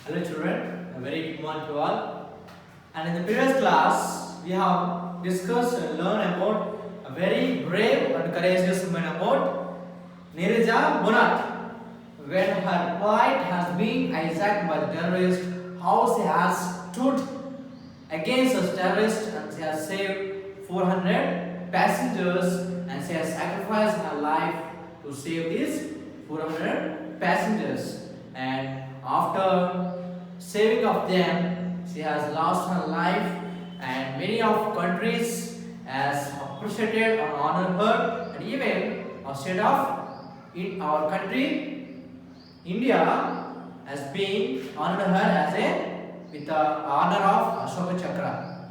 Hello children, a very good morning to all. And in the previous class, we have discussed and learned about a very brave and courageous woman about Neerja Bonat. When her flight has been hijacked by the terrorists, how she has stood against the terrorists and she has saved 400 passengers and she has sacrificed her life to save these 400 passengers. And after saving of them, she has lost her life, and many of countries has appreciated or honored her, and even instead of in our country, India has been honored her as a with the honor of Ashoka Chakra.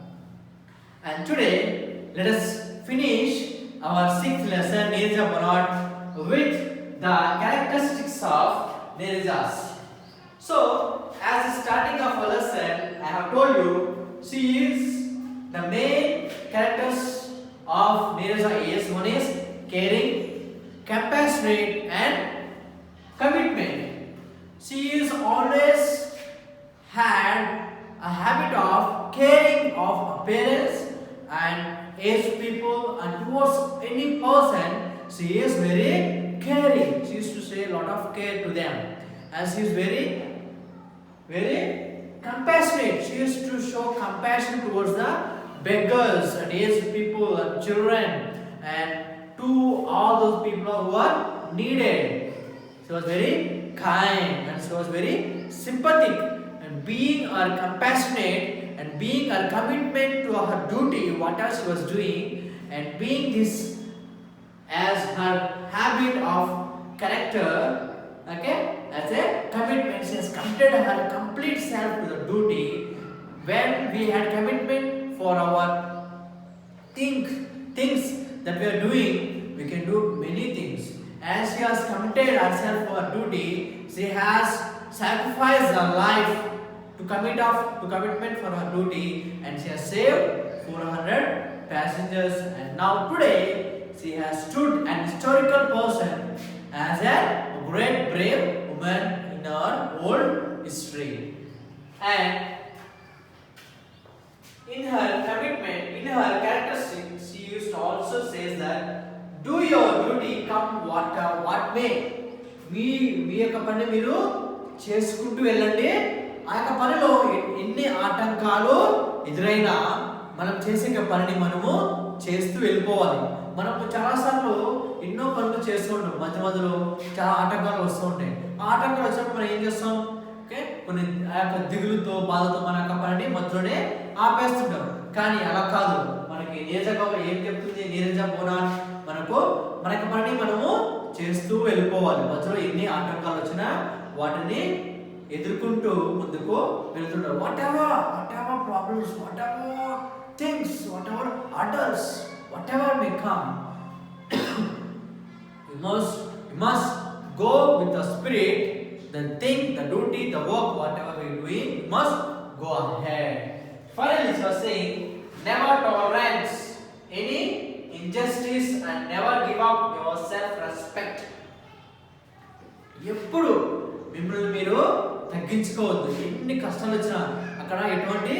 And today, let us finish our sixth lesson, Neerja Bonat, with the characteristics of Neerjas. So, as the starting of a lesson, I have told you, she is the main characters of Neerja is one is caring, compassionate, and commitment. She is always had a habit of caring of her parents and aged people, and towards any person, she is very caring. She used to say a lot of care to them, and she is very compassionate. She used to show compassion towards the beggars and aged people and children and to all those people who are needed. She was very kind and she was very sympathetic, and being her compassionate and being her commitment to her duty, whatever she was doing, and being this as her habit of character, okay, as a commitment. She has committed her complete self to the duty. When we had commitment for our things that we are doing, we can do many things. As she has committed herself for her duty, she has sacrificed her life to commitment for her duty, and she has saved 400 passengers. And now today, she has stood an historical person as a great brave woman in our old history. And in her commitment, in her characteristics, she used to also say that do your duty come what may. మీ యొక్క పని మీరు చేసుకుంటూ వెళ్ళండి. ఆ యొక్క పనిలో ఎన్ని ఆటంకాలు ఎదురైనా మనం చేసే పనిని మనము చేస్తూ వెళ్ళిపోవాలి. మనకు చాలాసార్లు ఎన్నో పనులు చేస్తూ ఉంటాం, మధ్య మధ్యలో చాలా ఆటంకాలు వస్తూ ఉంటాయి. ఆ ఆటంకాలు వచ్చినప్పుడు మనం ఏం చేస్తాం? ఓకే, కొన్ని ఆ యొక్క దిగులుతో బాధతో మన యొక్క పనిని మధ్యలోనే ఆపేస్తుంటాం. కానీ అలా కాదు. మనకి నీరజగా ఏం చెప్తుంది? నీరజ బోనాట్ మనకు మన యొక్క పనిని మనము చేస్తూ వెళ్ళిపోవాలి. మధ్యలో ఎన్ని ఆటంకాలు వచ్చినా వాటిని ఎదుర్కొంటూ ముందుకు వెళ్తుంటారు. What ever problems, what ever things, what ever orders, what ever may come, you must go with the spirit, the thing, the duty, the work, whatever we are doing, you must go ahead. Finally, she was saying, never tolerance any injustice and never give up your self-respect. ఎప్పుడు మిమ్మల్ని మీరు తగ్గించుకోవద్దు. ఎన్ని కష్టాలు వచ్చినా, అక్కడ ఎటువంటి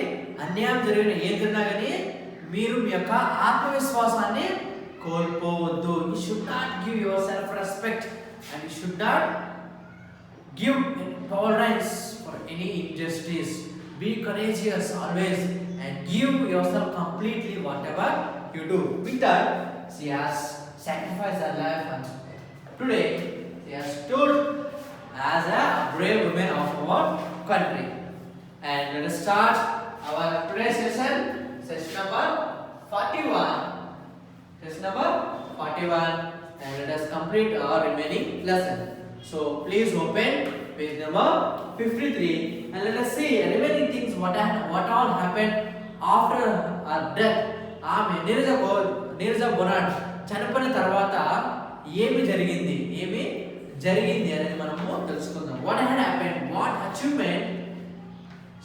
అన్యాయం జరిగినా, ఏం జరిగినా కానీ మీరు మీ యొక్క ఆత్మవిశ్వాసాన్ని కోల్పోవద్దు. You should not give your self-respect and you should not give tolerance for any injustice. Be courageous always and give yourself completely whatever you do. With that, she has sacrificed her life, and today she has stood as a brave woman of our country. And let us start our today's session number 41. Session number 41, and let us complete our remaining lesson. So please open page number 53 and let us see remaining things what all happened after her death. ఆమె నీరజ బొనాట్ చనిపోయిన తర్వాత ఏమి జరిగింది అనేది మనము తెలుసుకుందాం. What had happened, what achievement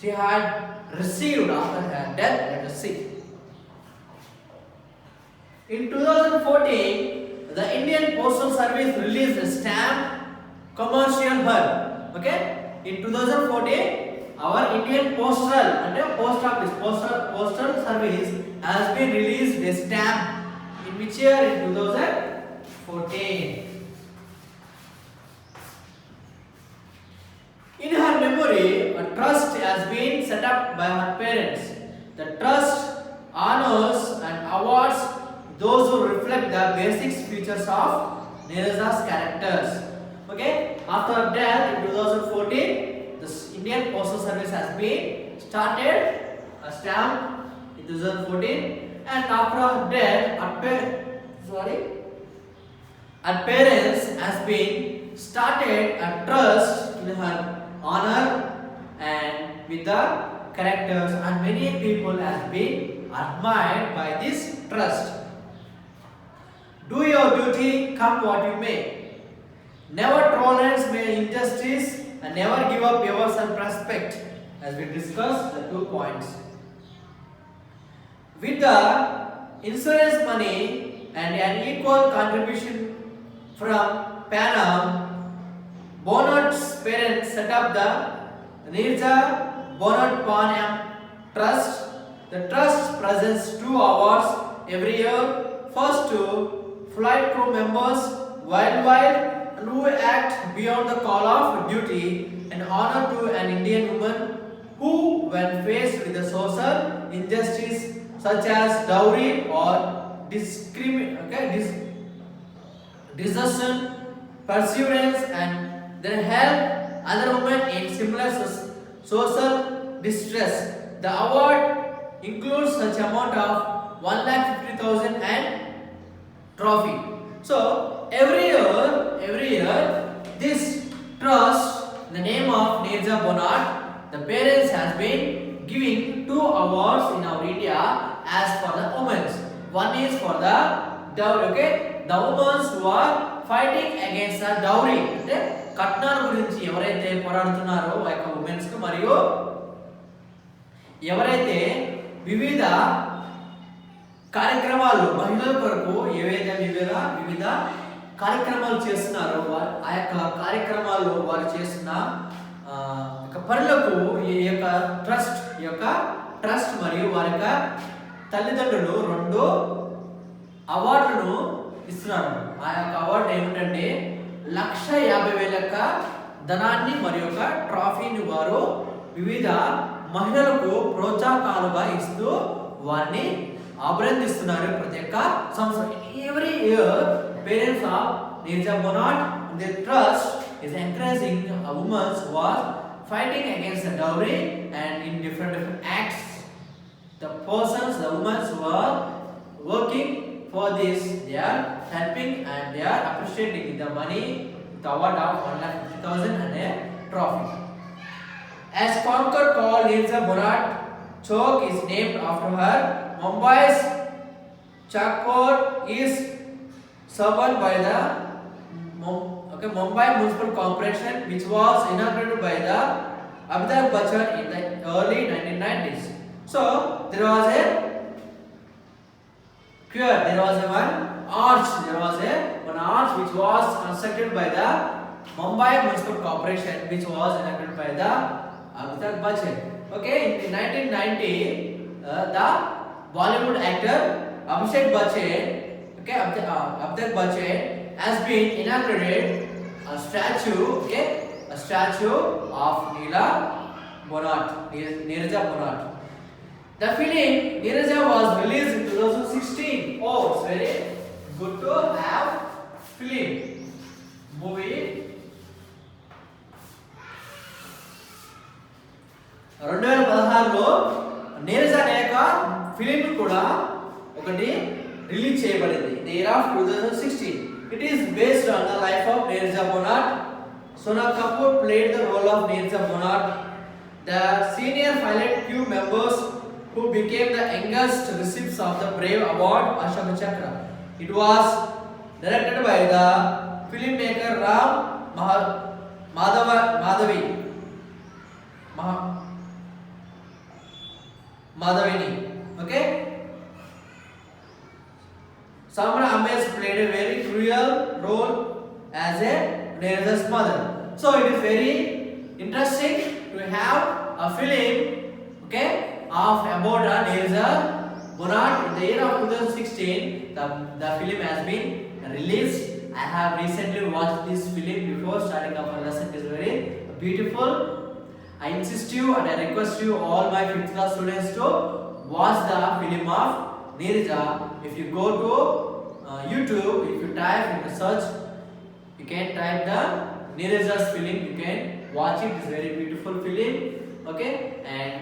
she had received after her death, let us see. In 2014, the Indian Postal Service released a stamp commercial her. Okay, in 2014 our Indian postal and post office postal service has been released a stamp in which year? In 2014. In her memory, a trust has been set up by her parents. The trust honors and awards those who reflect the basic features of Neeraja's characters. Okay. After her death in 2014, the Indian Postal Service has been started a stamp in 2014, and after her death, her parents has been started a trust in her honor and with the characters, and many people have been admired by this trust. Do your duty, come what you may. Never tolerance injustice and never give up your self-respect, as we discussed the 2 points. With the insurance money and an equal contribution from Panam, Bonnot's parents set up the Neerja Bonnot Panam Trust. The trust presents 2 awards every year. First to flight crew members worldwide who act beyond the call of duty, and honor to an Indian woman who, when faced with the social injustice such as dowry or desertion, perseverance, and then help other women in similar social distress. The award includes such amount of 1,50,000 and trophy. So every year, this trust, the name of Neerja Bonnot, the parents has been giving 2 awards in our India as for the women. One is for the dowry, okay? The women who are fighting against the dowry, అంటే కట్నాల గురించి ఎవరైతే పోరాడుతున్నారో ఆ యొక్క women's కు, మరియు ఎవరైతే వివిధ కార్యక్రమాలు మహిళల కొరకు ఏవైతే వివిధ కార్యక్రమాలు చేస్తున్నారో ఆ యొక్క కార్యక్రమాల్లో వారు చేస్తున్న పనులకు ఈ యొక్క ట్రస్ట్ మరియు వారి యొక్క తల్లిదండ్రులు 2 అవార్డులను ఇస్తున్నారు. ఆ యొక్క అవార్డు ఏమిటంటే 1,50,000 ధనాన్ని మరియు ఒక ట్రాఫీని వారు వివిధ మహిళలకు ప్రోత్సాహకాలుగా ఇస్తూ వారిని అభినందిస్తున్నారు ప్రతి ఒక్క సంవత్సరం. Every year, parents of Neerja Bonnot and their trust is encouraging a women who are fighting against the dowry and in different acts. The women who are working for this, they are helping and they are appreciating the money, the award of 1,50,000 and a trophy. As Concord called Neerja Bonnot, Chowk is named after her. Mumbai's Chakpor is served by the Mumbai Municipal Corporation, which was inaugurated by the Amitabh Bachchan in the early 1990s. So there was one arch which was constructed by the Mumbai Municipal Corporation, which was inaugurated by the Amitabh Bachchan. Okay, in 1990, the Bollywood actor Abhishek Bachchan, Amitabh Bachchan has been inaugurated a statue of Neerja Bonnot. The film Neerja was released in 2016. Oh, it's very good to have movie. 2016లో Neeraja అనే film కూడా ఒకటి release చేయబడింది. The year of 2016. It is based on the life of Neerja Bonnot. Sonal Kapoor played the role of Neerja Bonnot, the senior pilot crew members who became the youngest recipients of the Brave Award Ashoka Chakra. It was directed by the filmmaker Ram Madhavini. Okay. Samra Ames played a very cruel role as a Neerja's mother. So it is very interesting to have a film, okay, of about Neerja Bonat in the year of 2016. The film has been released. I have recently watched this film before starting up a lesson. It is very beautiful. I insist you and I request you all my 5th class students to watch the film of Neerja. If you go to YouTube, if you type in the search, you can type the Neerja's film. You can watch it. It's a very beautiful film. Okay, and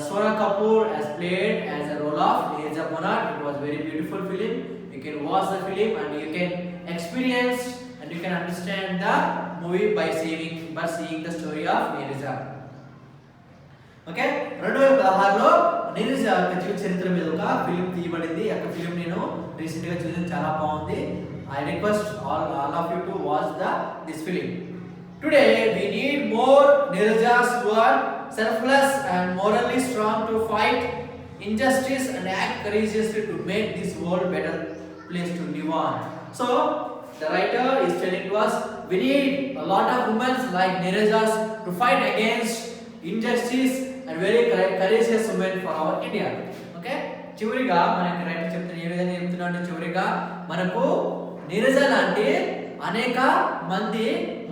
Sona Kapoor has played as a role of Neerja Bonat. It was a very beautiful film. You can watch the film and you can experience and you can understand the movie by seeing the story of Neerja. Okay 2016లో నీరజ యొక్క చరిత్ర మీద ఒక film తీయబడింది. ఆ film నేను recent గా చూసాను, చాలా బాగుంది. I request all of you to watch this film. Today we need more Neerajas who are selfless and morally strong to fight injustice and act courageously to make this world better place to live on. So the writer is telling to us we need a lot of women like Neerajas to fight against injustice and very courageous women for our India. Okay, చివరిగా మనకి writer చెప్తున్న ఏ విధంగా చెప్తున్నాడు, చివరిగా మనకు నీరజ లాంటి అనేక మంది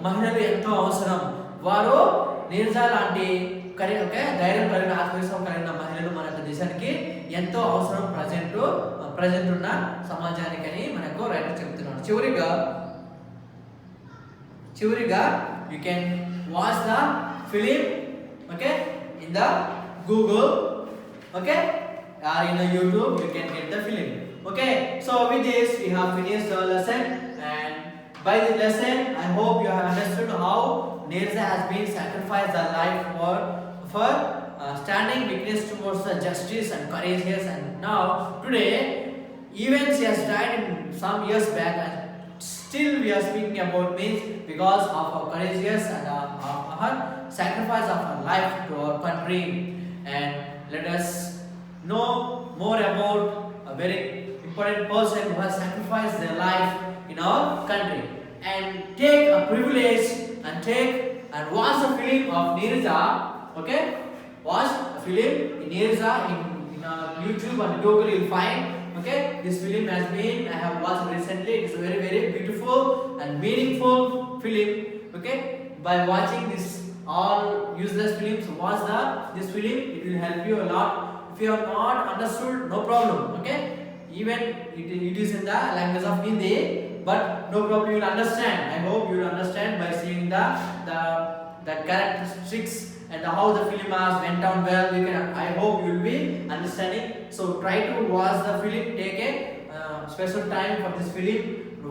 మహిళలు ఎంతో అవసరం. వారు నీరజ లాంటి ధైర్యం కలిగిన ఆత్మవిశ్వాసం కలిగిన మహిళలు మనకు దేశానికి ఎంతో అవసరం ప్రజెంట్ ఉన్న సమాజానికి అని మనకు రైటర్ చెప్తున్నాడు. చివరిగా you can watch the film, okay, in the Google, okay, or in the YouTube you can get the film. Okay, so with this we have finished the lesson, and by the lesson I hope you have understood how Neerja has been sacrificed her life for standing witness towards the justice and courageous, and now today even she has died in some years back and still we are speaking about means because of her courageous and her sacrifice of her life to our country. And let us know more about a very important person who has sacrificed their life in our country, and take a privilege and watch the film of Neerja. Okay, watch the film in Neerja in YouTube and Google, you'll find. Okay, this film has been, I have watched recently. It's a very very beautiful and meaningful film. Okay, by watching this all useless films, watch this film. It will help you a lot. If you have not understood, no problem. Okay, even it is in the language of Hindi, but no problem, you will understand. I hope you will understand by seeing the characteristics and how the film has went down well. I hope you will be understanding. So try to watch the film. Take a special time for this film.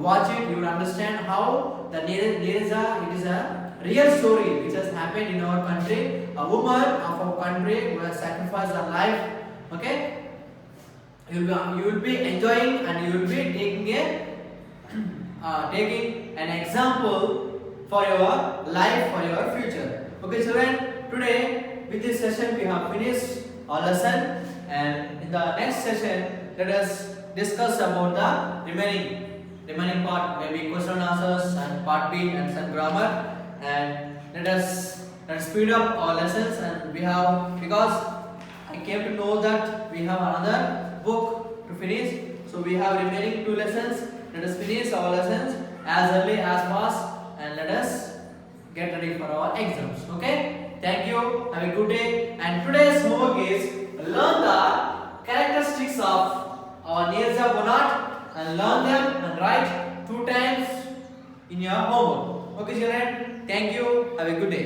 Watch it. You will understand how the Neerja, it is a real story which has happened in our country. A woman of our country who has sacrificed her life. Okay, you will be enjoying and you will be taking an example for your life, for your future. Okay, children, today with this session we have finished our lesson, and in the next session let us discuss about the remaining part, maybe question and answers and part B and some grammar. And let us speed up our lessons, and we have, because I came to know that we have another book to finish, so we have remaining 2 lessons. Let us finish our lessons as early as possible and let us get ready for our exams. Okay, thank you, have a good day. And today's homework is learn the characteristics of our Neerja Bonat and learn them and write 2 times in your homework. Okay children, thank you, have a good day.